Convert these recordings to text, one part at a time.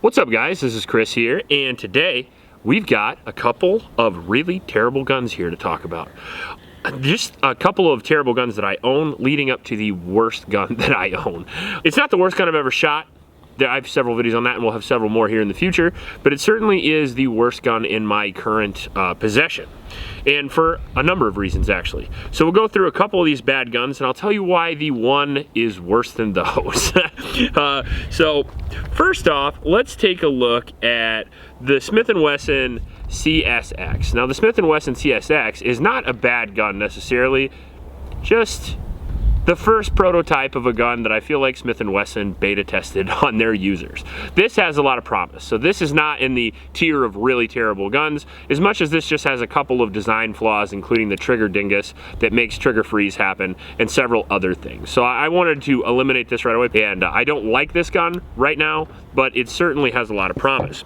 What's up guys, this is Chris here, and today we've got a couple of really terrible guns here to talk about. Just a couple of terrible guns that I own leading up to the worst gun that I own. It's not the worst gun I've ever shot. I have several videos on that and we'll have several more here in the future, but it certainly is the worst gun in my current possession. And for a number of reasons actually. So we'll go through a couple of these bad guns and I'll tell you why the one is worse than those. So first off, let's take a look at the Smith & Wesson CSX. Now the Smith & Wesson CSX is not a bad gun necessarily, just the first prototype of a gun that I feel like Smith & Wesson beta tested on their users. This has a lot of promise. So this is not in the tier of really terrible guns, as much as this just has a couple of design flaws, including the trigger dingus that makes trigger freeze happen and several other things. So I wanted to eliminate this right away. And I don't like this gun right now, but it certainly has a lot of promise.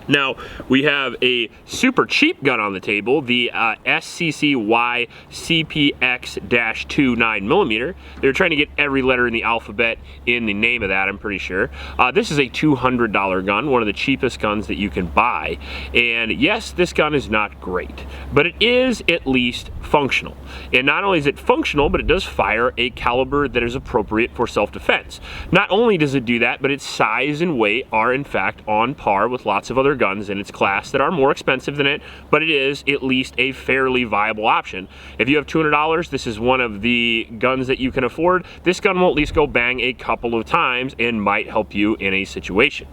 Now, we have a super cheap gun on the table, the SCCY CPX-2 9mm. They're trying to get every letter in the alphabet in the name of that, I'm pretty sure. This is a $200 gun, one of the cheapest guns that you can buy. And yes, this gun is not great, but it is at least functional. And not only is it functional, but it does fire a caliber that is appropriate for self-defense. Not only does it do that, but its size and weight are in fact on par with lots of other guns in its class that are more expensive than it, but it is at least a fairly viable option. If you have $200, this is one of the guns that you can afford. This gun will at least go bang a couple of times and might help you in a situation.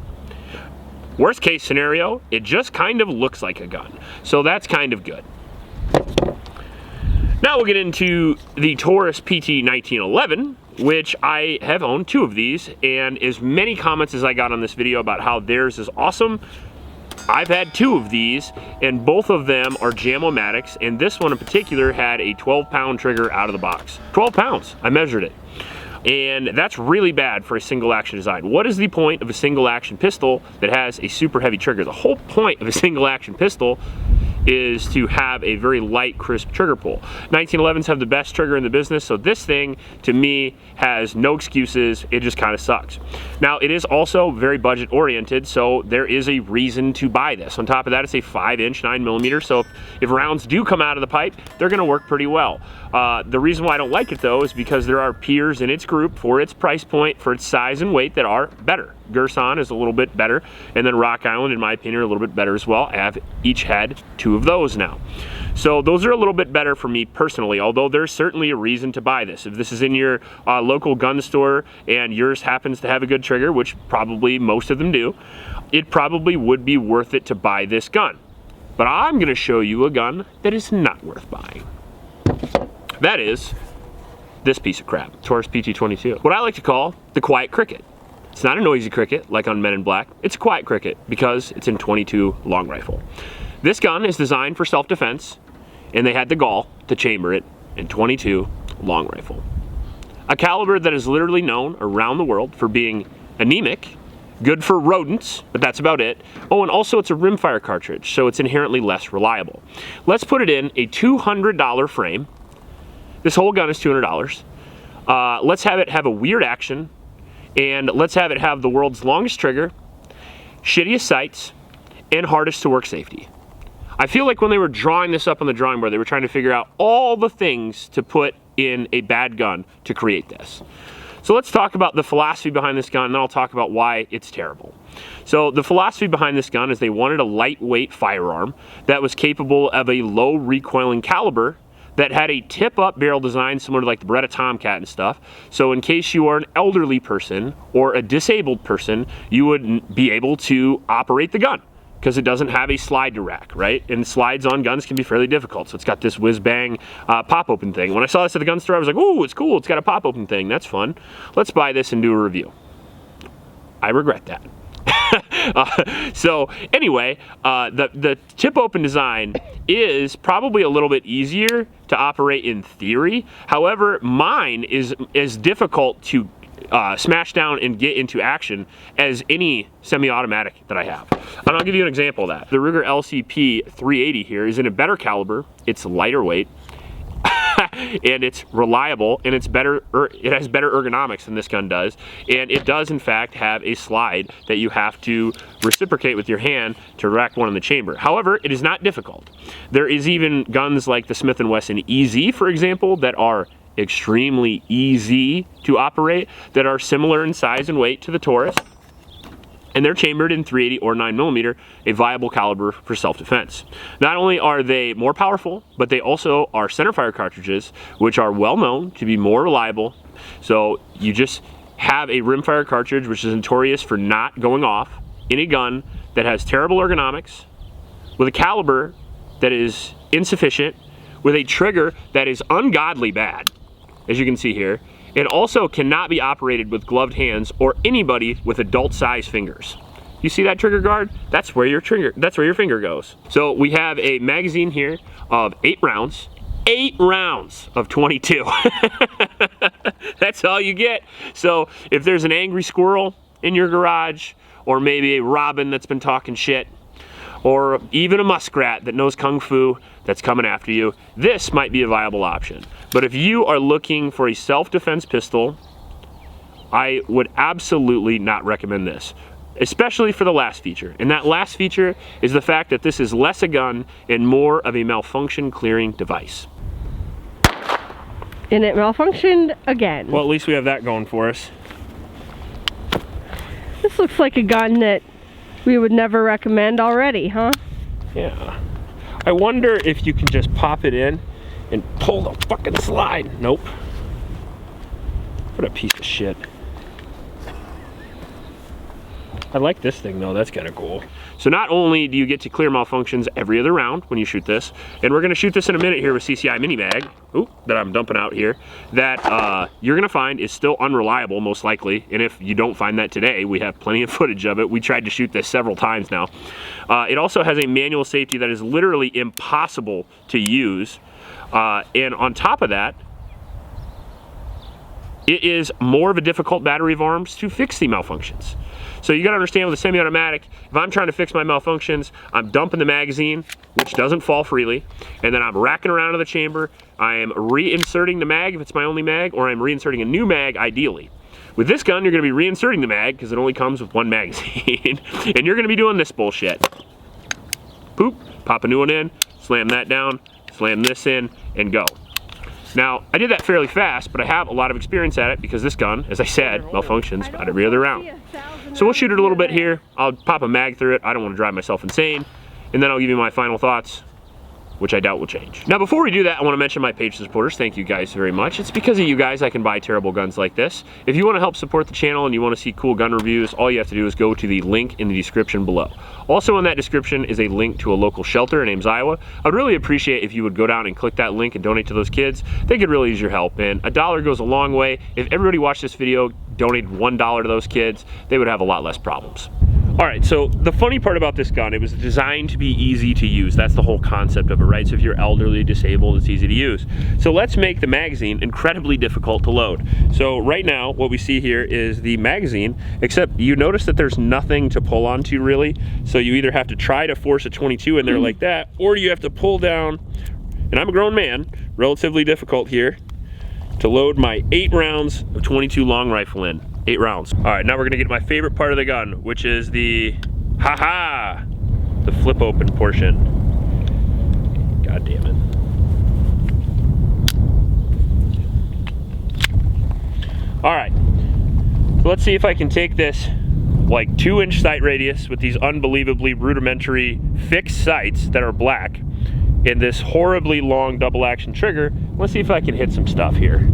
Worst case scenario, it just kind of looks like a gun. So that's kind of good. Now we'll get into the Taurus Pt1911, which I have owned two of these, and as many comments as I got on this video about how theirs is awesome, I've had two of these, and both of them are Jam-O-Matics, and this one in particular had a 12-pound trigger out of the box. 12 pounds, I measured it. And that's really bad for a single action design. What is the point of a single action pistol that has a super heavy trigger? The whole point of a single action pistol is to have a very light, crisp trigger pull. 1911s have the best trigger in the business, so this thing, to me, has no excuses. It just kind of sucks. Now, it is also very budget oriented, so there is a reason to buy this. On top of that, it's a 5-inch 9mm, so if rounds do come out of the pipe, they're gonna work pretty well. The reason why I don't like it though is because there are peers in its group for its price point, for its size and weight that are better. Gerson is a little bit better, and then Rock Island, in my opinion, are a little bit better as well. I have each had two of those now. So those are a little bit better for me personally, although there's certainly a reason to buy this. If this is in your local gun store and yours happens to have a good trigger, which probably most of them do, it probably would be worth it to buy this gun. But I'm gonna show you a gun that is not worth buying. That is this piece of crap, Taurus Pt22. What I like to call the quiet cricket. It's not a noisy cricket like on Men in Black. It's a quiet cricket because it's in .22 long rifle. This gun is designed for self-defense, and they had the gall to chamber it in .22 long rifle. A caliber that is literally known around the world for being anemic, good for rodents, but that's about it. Oh, and also it's a rimfire cartridge, so it's inherently less reliable. Let's put it in a $200 frame. This whole gun is $200. Let's have it have a weird action, and let's have it have the world's longest trigger, shittiest sights, and hardest to work safety. I feel like when they were drawing this up on the drawing board, they were trying to figure out all the things to put in a bad gun to create this. So let's talk about the philosophy behind this gun, and then I'll talk about why it's terrible. So the philosophy behind this gun is they wanted a lightweight firearm that was capable of a low recoiling caliber that had a tip-up barrel design similar to like the Beretta Tomcat and stuff. So in case you are an elderly person or a disabled person, you would be able to operate the gun because it doesn't have a slide to rack, right? And slides on guns can be fairly difficult. So it's got this whiz-bang pop-open thing. When I saw this at the gun store, I was like, ooh, it's cool, it's got a pop-open thing, that's fun. Let's buy this and do a review. I regret that. So anyway, the tip open design is probably a little bit easier to operate in theory. However, mine is as difficult to smash down and get into action as any semi-automatic that I have. And I'll give you an example of that. The Ruger LCP 380 here is in a better caliber, it's lighter weight, and it's reliable, and it's better, it has better ergonomics than this gun does, and it does in fact have a slide that you have to reciprocate with your hand to rack one in the chamber. However, it is not difficult. There is even guns like the Smith & Wesson EZ, for example, that are extremely easy to operate, that are similar in size and weight to the Taurus, and they're chambered in .380 or 9mm, a viable caliber for self-defense. Not only are they more powerful, but they also are centerfire cartridges, which are well known to be more reliable. So you just have a rimfire cartridge, which is notorious for not going off, in a gun that has terrible ergonomics, with a caliber that is insufficient, with a trigger that is ungodly bad, as you can see here. It also cannot be operated with gloved hands or anybody with adult-sized fingers. You see that trigger guard? That's where your finger goes. So we have a magazine here of 8 rounds. 8 rounds of 22. That's all you get. So if there's an angry squirrel in your garage, or maybe a robin that's been talking shit, or even a muskrat that knows kung fu that's coming after you, this might be a viable option. But if you are looking for a self-defense pistol, I would absolutely not recommend this, especially for the last feature. And that last feature is the fact that this is less a gun and more of a malfunction clearing device. And it malfunctioned again. Well, at least we have that going for us. This looks like a gun that we would never recommend already, huh? Yeah. I wonder if you can just pop it in and pull the fucking slide. Nope. What a piece of shit. I like this thing though, that's kind of cool. So not only do you get to clear malfunctions every other round when you shoot this, and we're gonna shoot this in a minute here with CCI Mini Mag, that I'm dumping out here, that you're gonna find is still unreliable most likely, and if you don't find that today, we have plenty of footage of it. We tried to shoot this several times now. It also has a manual safety that is literally impossible to use, and on top of that, it is more of a difficult battery of arms to fix the malfunctions. So you gotta understand with a semi-automatic, if I'm trying to fix my malfunctions, I'm dumping the magazine, which doesn't fall freely, and then I'm racking around in the chamber, I am reinserting the mag if it's my only mag, or I'm reinserting a new mag ideally. With this gun, you're gonna be reinserting the mag because it only comes with one magazine, and you're gonna be doing this bullshit. Poop, pop a new one in, slam that down, slam this in, and go. Now, I did that fairly fast, but I have a lot of experience at it because this gun, as I said, malfunctions about every other round. So we'll shoot it a little bit here. I'll pop a mag through it. I don't want to drive myself insane. And then I'll give you my final thoughts, which I doubt will change. Now, before we do that, I want to mention my Patreon supporters. Thank you guys very much. It's because of you guys I can buy terrible guns like this. If you want to help support the channel and you want to see cool gun reviews, all you have to do is go to the link in the description below. Also in that description is a link to a local shelter in Ames, Iowa. I'd really appreciate if you would go down and click that link and donate to those kids. They could really use your help, and $1 goes a long way. If everybody watched this video donated $1 to those kids, they would have a lot less problems. All right, so the funny part about this gun, it was designed to be easy to use. That's the whole concept of it, right? So if you're elderly, disabled, it's easy to use. So let's make the magazine incredibly difficult to load. So right now, what we see here is the magazine, except you notice that there's nothing to pull onto really. So you either have to try to force a 22 in there like that, or you have to pull down, and I'm a grown man, relatively difficult here, to load my 8 rounds of 22 long rifle in. 8 rounds. All right, now we're gonna get to my favorite part of the gun, which is the the flip open portion. God damn it. All right, so let's see if I can take this like 2-inch sight radius with these unbelievably rudimentary fixed sights that are black and this horribly long double action trigger. Let's see if I can hit some stuff here.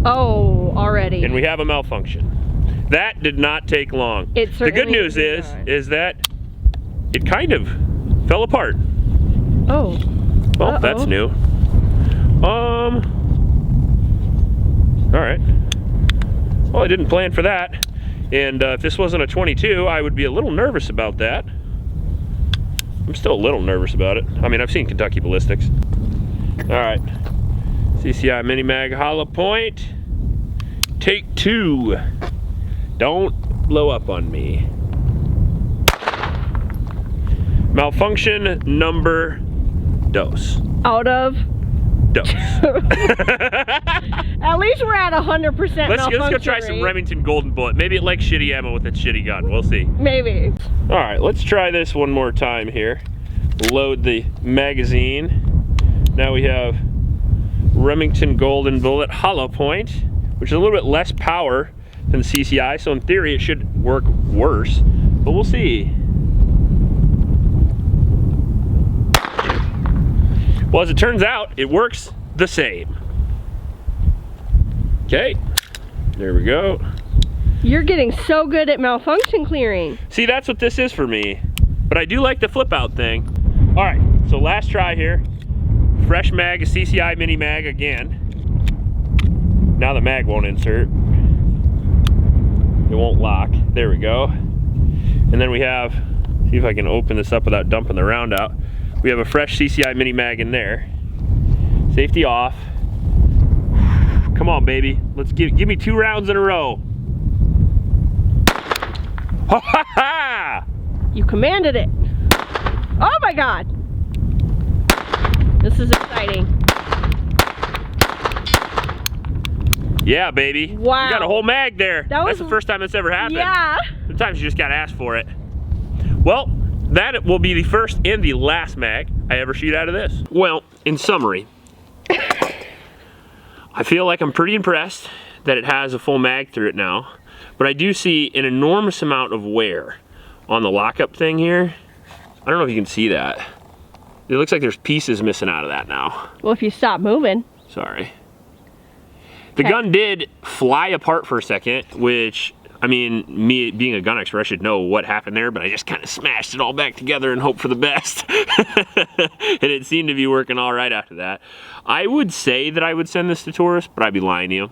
Oh, already. And we have a malfunction. That did not take long. The good news is that it kind of fell apart. Oh. Well, that's new. All right. Well, I didn't plan for that. And if this wasn't a 22, I would be a little nervous about that. I'm still a little nervous about it. I mean, I've seen Kentucky ballistics. All right. CCI Mini Mag hollow point. Take 2. Don't blow up on me. Malfunction number dose. Out of? Dose. At least we're at 100% Let's go try some Remington Golden Bullet. Maybe it likes shitty ammo with its shitty gun. We'll see. Maybe. All right, let's try this one more time here. Load the magazine. Now we have Remington Golden Bullet hollow point, which is a little bit less power than the CCI, so in theory it should work worse, but we'll see. Well, as it turns out, it works the same. Okay, there we go. You're getting so good at malfunction clearing. See, that's what this is for me, but I do like the flip out thing. All right, so last try here. Fresh mag, a CCI mini mag again. Now the mag won't insert. It won't lock. There we go. And then we have, see if I can open this up without dumping the round out. We have a fresh CCI mini mag in there. Safety off. Come on, baby. Let's give me 2 rounds in a row. Ha ha ha! You commanded it. Oh my God. This is exciting. Yeah, baby. Wow. You got a whole mag there. That's the first time that's ever happened. Yeah. Sometimes you just gotta ask for it. Well, that will be the first and the last mag I ever shoot out of this. Well, in summary, I feel like I'm pretty impressed that it has a full mag through it now, but I do see an enormous amount of wear on the lockup thing here. I don't know if you can see that. It looks like there's pieces missing out of that now. Well, if you stop moving. Sorry. The gun did fly apart for a second, which, I mean, me being a gun expert, I should know what happened there, but I just kind of smashed it all back together and hoped for the best. And it seemed to be working all right after that. I would say that I would send this to Taurus, but I'd be lying to you.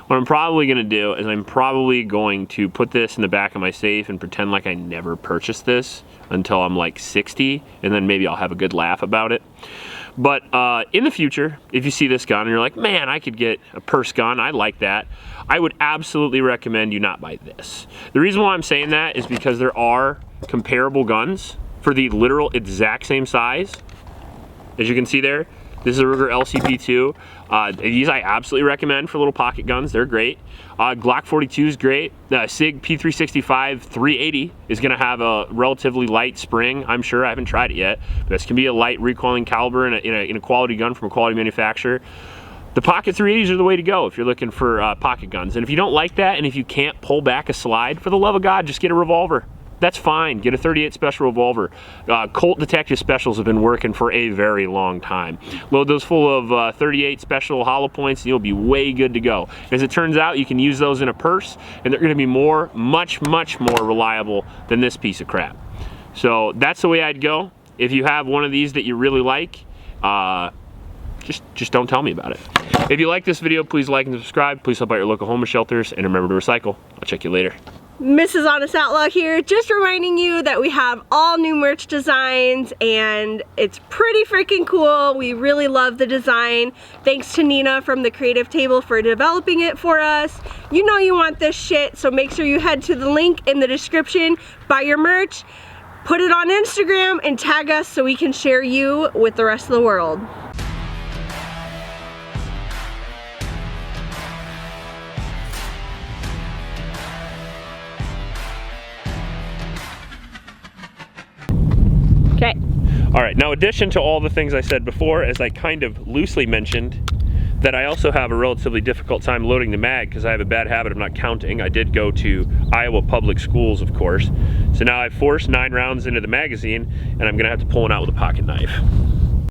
What I'm probably gonna do is I'm probably going to put this in the back of my safe and pretend like I never purchased this until I'm like 60, and then maybe I'll have a good laugh about it. But in the future, if you see this gun and you're like, man, I could get a purse gun, I like that, I would absolutely recommend you not buy this. The reason why I'm saying that is because there are comparable guns for the literal exact same size. As you can see there, this is a Ruger LCP2. These I absolutely recommend for little pocket guns. They're great. Glock 42 is great. SIG P365 380 is going to have a relatively light spring. I'm sure. I haven't tried it yet. But this can be a light recoiling caliber in a quality gun from a quality manufacturer. The pocket 380s are the way to go if you're looking for pocket guns. And if you don't like that, and if you can't pull back a slide, for the love of God, just get a revolver. That's fine. Get a 38 special revolver. Colt Detective Specials have been working for a very long time. Load those full of 38 special hollow points and you'll be way good to go. As it turns out, you can use those in a purse and they're going to be much more reliable than this piece of crap. So that's the way I'd go. If you have one of these that you really like, just don't tell me about it. If you like this video, please like and subscribe. Please help out your local homeless shelters and remember to recycle. I'll check you later. Mrs. Honest Outlaw here, just reminding you that we have all new merch designs and it's pretty freaking cool. We really love the design. Thanks to Nina from the Creative Table for developing it for us. You know you want this shit, so make sure you head to the link in the description, buy your merch, put it on Instagram, and tag us so we can share you with the rest of the world. Okay. All right, now in addition to all the things I said before, as I kind of loosely mentioned, that I also have a relatively difficult time loading the mag because I have a bad habit of not counting. I did go to Iowa public schools, of course. So now I've forced 9 rounds into the magazine and I'm gonna have to pull it out with a pocket knife.